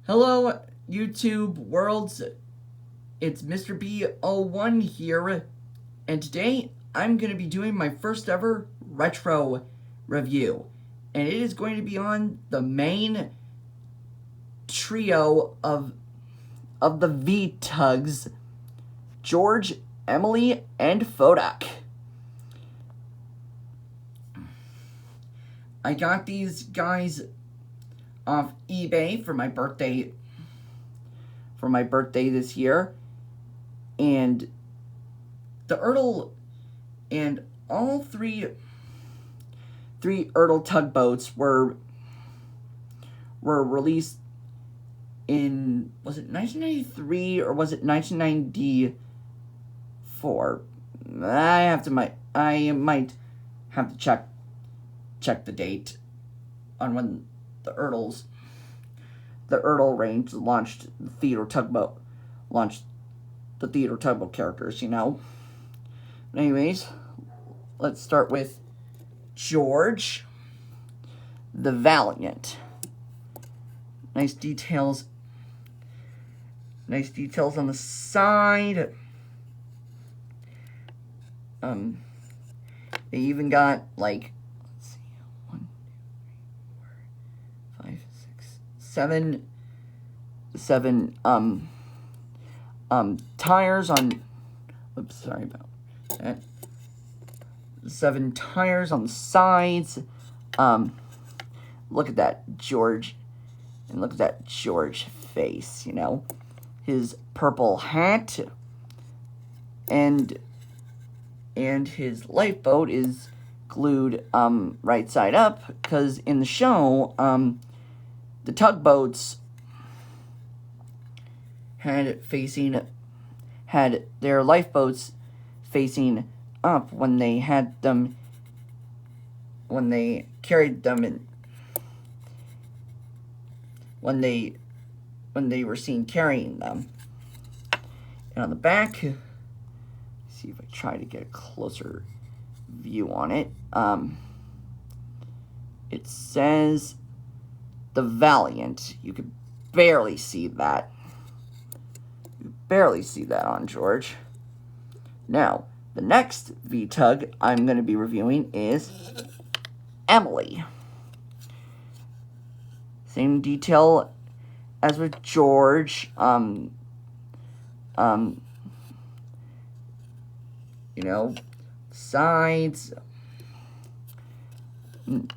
Hello, YouTube worlds. It's MrB01 here, and today I'm going to be doing my first ever retro review, and it is going to be on the main trio of the V-tugs, George, Emily, and Foduck. I got these guys off eBay for my birthday this year, and the ertl and all three ertl tugboats were released in, was it 1993 or was it 1994? I might have to check the date on when the ertl range launched the Theodore tugboat characters, you know. But anyways, let's start with George the Valiant. Nice details on the side. They even got, like, let's see, 1, 2, 3, 4, 5, 6, 7 tires on, oops, sorry about that. 7 tires on the sides. Look at that George, and look at that George face, you know. His purple hat and his lifeboat is glued right side up, because in the show the tugboats had their lifeboats facing up when they carried them in, when they were seen carrying them. And on the back, see if I try to get a closer view on it. It says the Valiant. You can barely see that. You barely see that on George. Now, the next V-tug I'm going to be reviewing is Emily. Same detail as with George. You know, sides, and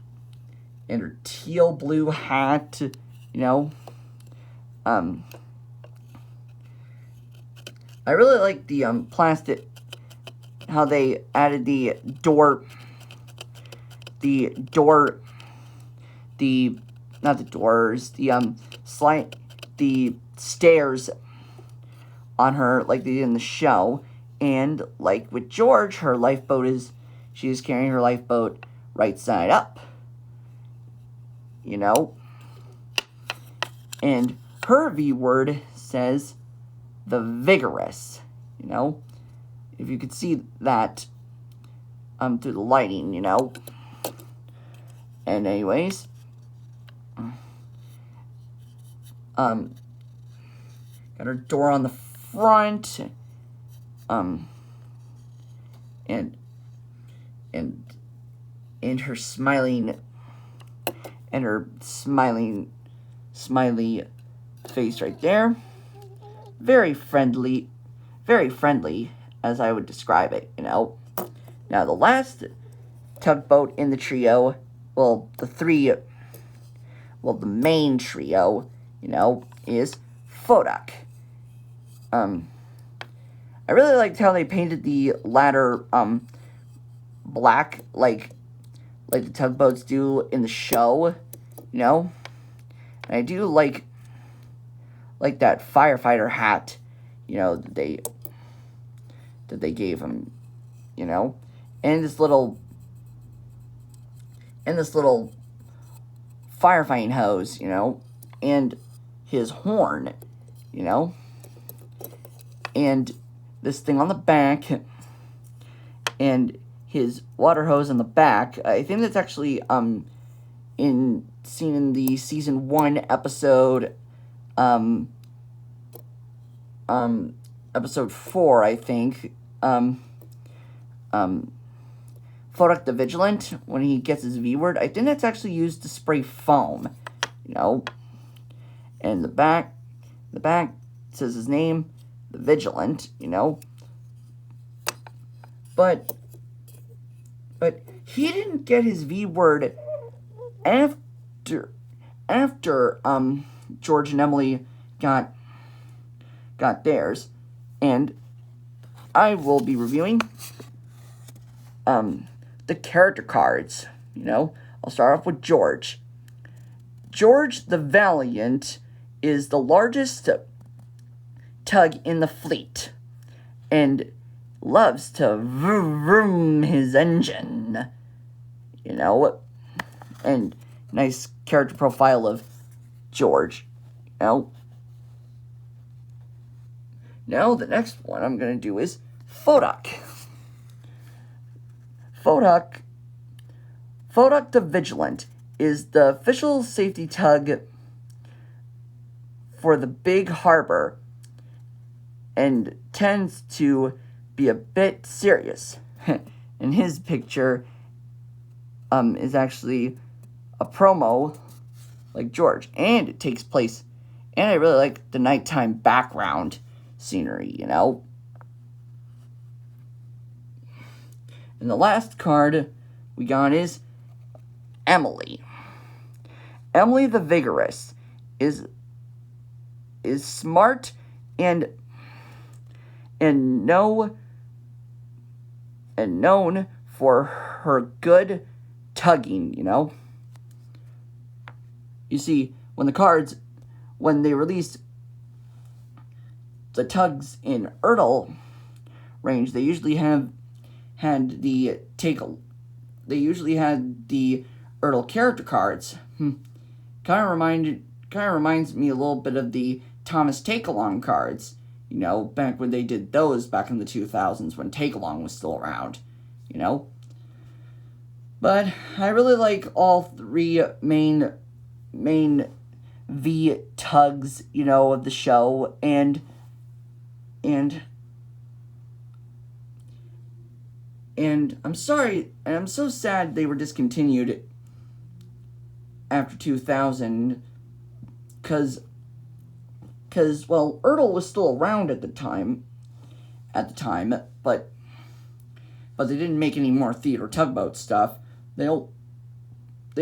her teal blue hat, you know. I really like the plastic, how they added the stairs on her, like they did in the show. And like with George, her lifeboat she is carrying her lifeboat right side up, you know. And her V word says the vigorous, you know, if you could see that through the lighting, you know. And anyways, got her door on the front, and her smiley face right there. Very friendly, as I would describe it, you know. Now, the last tugboat in the trio, the main trio, you know, is Foduck. I really liked how they painted the ladder black, like the tugboats do in the show, you know. And I do like that firefighter hat, you know, that they gave him, you know, and this little firefighting hose, you know, and his horn, you know, and this thing on the back, and his water hose on the back. I think that's actually seen in the season 1 episode episode 4, I think, Foduck the Vigilant, when he gets his V word, I think that's actually used to spray foam, you know. And the back says his name, the Vigilant, you know. But he didn't get his V word after George and Emily got theirs, and I will be reviewing the character cards. You know, I'll start off with George. George the Valiant is the largest tug in the fleet, and loves to vroom his engine. You know, and nice character profile of George. You know. Now, the next one I'm going to do is Foduck. Foduck the Vigilant is the official safety tug for the big harbor and tends to be a bit serious. And his picture is actually a promo like George, and it takes place, and I really like the nighttime background scenery, you know. And the last card we got is Emily. Emily the Vigorous is smart and known for her good tugging, you know. You see, when they released the tugs in ertl range, they usually had the ertl character cards. Kind of reminds me a little bit of the Thomas Take-Along cards, you know, back when they did those back in the 2000s when Take-Along was still around, you know. But I really like all three main V tugs, you know, of the show, and I'm sorry, and I'm so sad they were discontinued after 2000, because well, ertl was still around at the time, but they didn't make any more Theodore tugboat stuff. They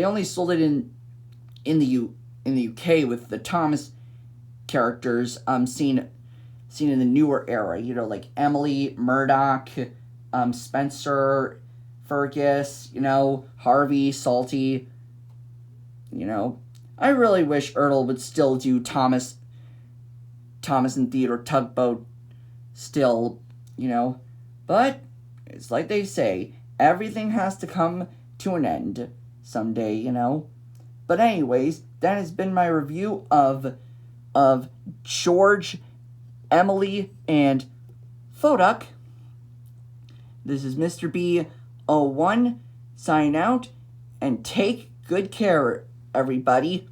only sold it in the UK with the Thomas characters seen in the newer era, you know, like Emily, Murdoch, Spencer, Fergus, you know, Harvey, Salty, you know. I really wish ertl would still do Thomas and Theodore tugboat still, you know. But it's like they say, everything has to come to an end someday, you know. But anyways, that has been my review of George, Emily, and Foduck. This is MrB 01 signing out, and take good care, everybody.